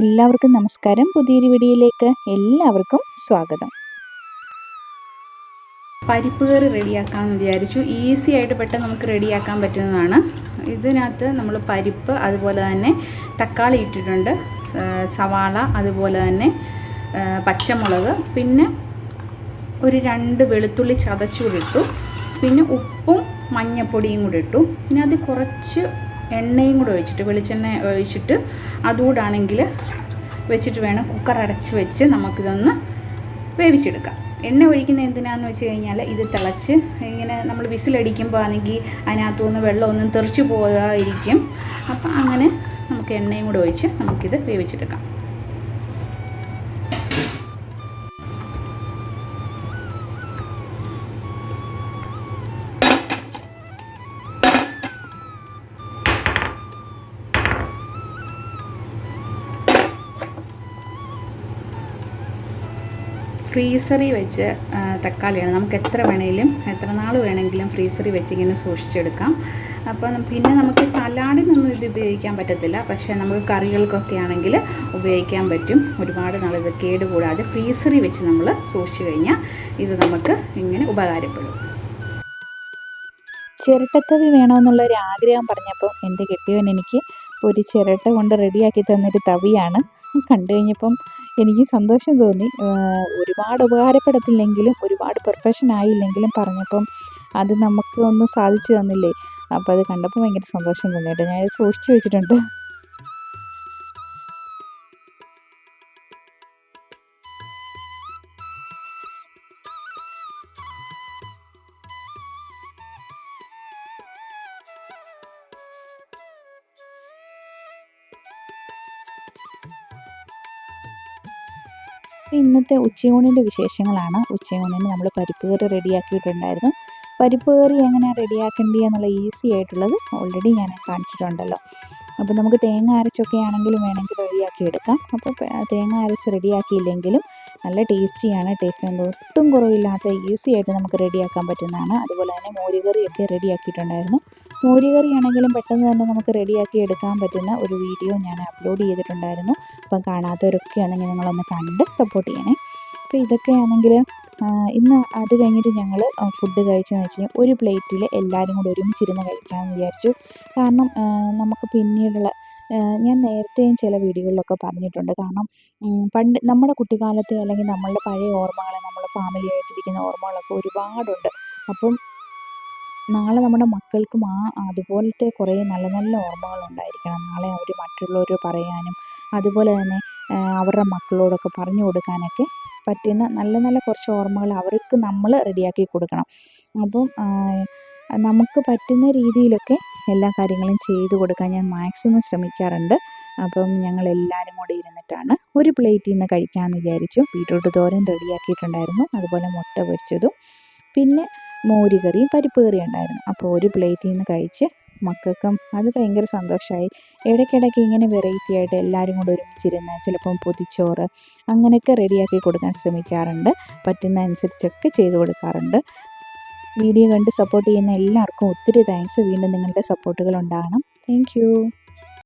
എല്ലാവർക്കും നമസ്കാരം. പുതിയൊരു വീഡിയോയിലേക്ക് എല്ലാവർക്കും സ്വാഗതം. പരിപ്പ് കറി റെഡിയാക്കാമെന്ന് വിചാരിച്ചു. ഈസി ആയിട്ട് പെട്ടെന്ന് നമുക്ക് റെഡിയാക്കാൻ പറ്റുന്നതാണ്. ഇതിനകത്ത് നമ്മൾ പരിപ്പ്, അതുപോലെ തന്നെ തക്കാളി ഇട്ടിട്ടുണ്ട്, സവാള, അതുപോലെ തന്നെ പച്ചമുളക്, പിന്നെ ഒരു 2 വെളുത്തുള്ളി ചതച്ചുകൂടി ഇട്ടു, പിന്നെ ഉപ്പും മഞ്ഞൾപ്പൊടിയും കൂടി ഇട്ടു. പിന്നെ അത് കുറച്ച് എണ്ണയും കൂടെ ഒഴിച്ചിട്ട്, വെളിച്ചെണ്ണ ഒഴിച്ചിട്ട് അതുകൂടാണെങ്കിൽ വെച്ചിട്ട് വേണം കുക്കർ അടച്ച് വെച്ച് നമുക്കിതൊന്ന് വേവിച്ചെടുക്കാം. എണ്ണ ഒഴിക്കുന്നത് എന്തിനാണെന്ന് വെച്ച് കഴിഞ്ഞാൽ ഇത് തിളച്ച് ഇങ്ങനെ നമ്മൾ വിസിലടിക്കുമ്പോൾ ആണെങ്കിൽ അതിനകത്തുനിന്ന് വെള്ളമൊന്നും തെറിച്ച് പോകാതിരിക്കും. അപ്പം അങ്ങനെ നമുക്ക് എണ്ണയും കൂടെ ഒഴിച്ച് നമുക്കിത് വേവിച്ചെടുക്കാം. ഫ്രീസറിൽ വെച്ച് തക്കാളിയാണ്. നമുക്ക് എത്ര നാൾ വേണമെങ്കിലും ഫ്രീസറിൽ വെച്ച് ഇങ്ങനെ സൂക്ഷിച്ചെടുക്കാം. അപ്പോൾ പിന്നെ നമുക്ക് സലാഡിനൊന്നും ഇത് ഉപയോഗിക്കാൻ പറ്റത്തില്ല, പക്ഷേ നമുക്ക് കറികൾക്കൊക്കെ ആണെങ്കിൽ ഉപയോഗിക്കാൻ പറ്റും. ഒരുപാട് നാൾ ഇത് കേടുകൂടാതെ ഫ്രീസറിൽ വെച്ച് നമ്മൾ സൂക്ഷിച്ചു കഴിഞ്ഞാൽ ഇത് നമുക്ക് ഇങ്ങനെ ഉപകാരപ്പെടും. ചിരട്ടത്തവി വേണമെന്നുള്ളൊരു ആഗ്രഹം പറഞ്ഞപ്പോൾ എൻ്റെ കെട്ടിയവൻ എനിക്ക് ഒരു ചിരട്ട കൊണ്ട് റെഡിയാക്കി തന്നൊരു തവിയാണ്. കണ്ടു കഴിഞ്ഞപ്പം എനിക്ക് സന്തോഷം തോന്നി. ഒരുപാട് ഉപകാരപ്പെടത്തില്ലെങ്കിലും ഒരുപാട് പെർഫെക്ഷൻ ആയില്ലെങ്കിലും പറഞ്ഞപ്പം അത് നമുക്ക് ഒന്ന് സാധിച്ചു തന്നില്ലേ. അപ്പോൾ അത് കണ്ടപ്പോൾ ഭയങ്കര സന്തോഷം തോന്നി കേട്ടോ. ഞാനത് സൂക്ഷിച്ചു വെച്ചിട്ടുണ്ട്. ഇന്നത്തെ ഉച്ചയൂണിൻ്റെ വിശേഷങ്ങളാണ്. ഉച്ചയൂണിന് നമ്മൾ പരിപ്പ് കറി റെഡിയാക്കിയിട്ടുണ്ടായിരുന്നു. പരിപ്പ് കറി എങ്ങനെയാണ് റെഡിയാക്കേണ്ടത് എന്നുള്ള ഈസി ആയിട്ടുള്ളത് ഓൾറെഡി ഞാൻ കാണിച്ചിട്ടുണ്ടല്ലോ. അപ്പോൾ നമുക്ക് തേങ്ങ അരച്ചൊക്കെ ആണെങ്കിലും വേണമെങ്കിൽ റെഡിയാക്കി എടുക്കാം. അപ്പോൾ തേങ്ങ അരച്ച് റെഡിയാക്കിയില്ലെങ്കിലും നല്ല ടേസ്റ്റിയാണ്. ടേസ്റ്റിന് ഒട്ടും കുറവില്ലാത്ത ഈസി ആയിട്ട് നമുക്ക് റെഡിയാക്കാൻ പറ്റുന്നതാണ്. അതുപോലെ തന്നെ മോരുകറിയൊക്കെ റെഡിയാക്കിയിട്ടുണ്ടായിരുന്നു. മോരുകറി ആണെങ്കിലും പെട്ടെന്ന് തന്നെ നമുക്ക് റെഡിയാക്കി എടുക്കാൻ പറ്റുന്ന ഒരു വീഡിയോ ഞാൻ അപ്ലോഡ് ചെയ്തിട്ടുണ്ടായിരുന്നു. അപ്പം കാണാത്തവരൊക്കെ ആണെങ്കിൽ നിങ്ങളൊന്ന് കണ്ട് സപ്പോർട്ട് ചെയ്യണേ. അപ്പോൾ ഇതൊക്കെ ആണെങ്കിൽ ഇന്ന് അത് കഴിഞ്ഞിട്ട് ഞങ്ങൾ ഫുഡ് കഴിച്ചതെന്ന് വെച്ച് കഴിഞ്ഞാൽ ഒരു പ്ലേറ്റിൽ എല്ലാവരും കൂടി ഒരുമിച്ചിരുന്ന് കഴിക്കാമെന്ന് വിചാരിച്ചു. കാരണം നമുക്ക് പിന്നീടുള്ള ഞാൻ നേരത്തെയും ചില വീഡിയോകളിലൊക്കെ പറഞ്ഞിട്ടുണ്ട്. കാരണം പണ്ട് നമ്മുടെ കുട്ടിക്കാലത്തെ അല്ലെങ്കിൽ നമ്മളുടെ പഴയ ഓർമ്മകൾ, നമ്മൾ ഫാമിലി ആയിട്ടിരിക്കുന്ന ഓർമ്മകളൊക്കെ ഒരുപാടുണ്ട്. അപ്പം നാളെ നമ്മുടെ മക്കൾക്കും അതുപോലത്തെ കുറേ നല്ല നല്ല ഓർമ്മകളുണ്ടായിരിക്കണം. നാളെ അവർ മറ്റുള്ളവർ പറയാനും അതുപോലെ തന്നെ അവരുടെ മക്കളോടൊക്കെ പറഞ്ഞു കൊടുക്കാനൊക്കെ പറ്റുന്ന നല്ല നല്ല കുറച്ച് ഓർമ്മകൾ അവർക്ക് നമ്മൾ റെഡിയാക്കി കൊടുക്കണം. അപ്പം നമുക്ക് പറ്റുന്ന രീതിയിലൊക്കെ എല്ലാ കാര്യങ്ങളും ചെയ്തു കൊടുക്കാൻ ഞാൻ മാക്സിമം ശ്രമിക്കാറുണ്ട്. അപ്പം ഞങ്ങളെല്ലാവരും കൂടെ ഇരുന്നിട്ടാണ് ഒരു പ്ലേറ്റിൽ നിന്ന് കഴിക്കാമെന്ന് വിചാരിച്ചു. ബീറ്റ്റൂട്ട് തോരൻ റെഡിയാക്കിയിട്ടുണ്ടായിരുന്നു, അതുപോലെ മുട്ട പൊരിച്ചതും, പിന്നെ മോരുകറിയും പരിപ്പ് കറിയും ഉണ്ടായിരുന്നു. അപ്പോൾ ഒരു പ്ലേറ്റിൽ നിന്ന് കഴിച്ച് മക്കൾക്കും അത് ഭയങ്കര സന്തോഷമായി. ഇടയ്ക്കിടയ്ക്ക് ഇങ്ങനെ വെറൈറ്റി ആയിട്ട് എല്ലാവരും കൂടെ ഒരുമിച്ചിരുന്ന് ചിലപ്പം പൊതിച്ചോറ് അങ്ങനെയൊക്കെ റെഡിയാക്കി കൊടുക്കാൻ ശ്രമിക്കാറുണ്ട്. പറ്റുന്ന അനുസരിച്ചൊക്കെ ചെയ്തു കൊടുക്കാറുണ്ട്. വീഡിയോ കണ്ട് സപ്പോർട്ട് ചെയ്യുന്ന എല്ലാവർക്കും ഒത്തിരി താങ്ക്സ്. വീണ്ടും നിങ്ങളുടെ സപ്പോർട്ടുകൾ ഉണ്ടാകണം. താങ്ക്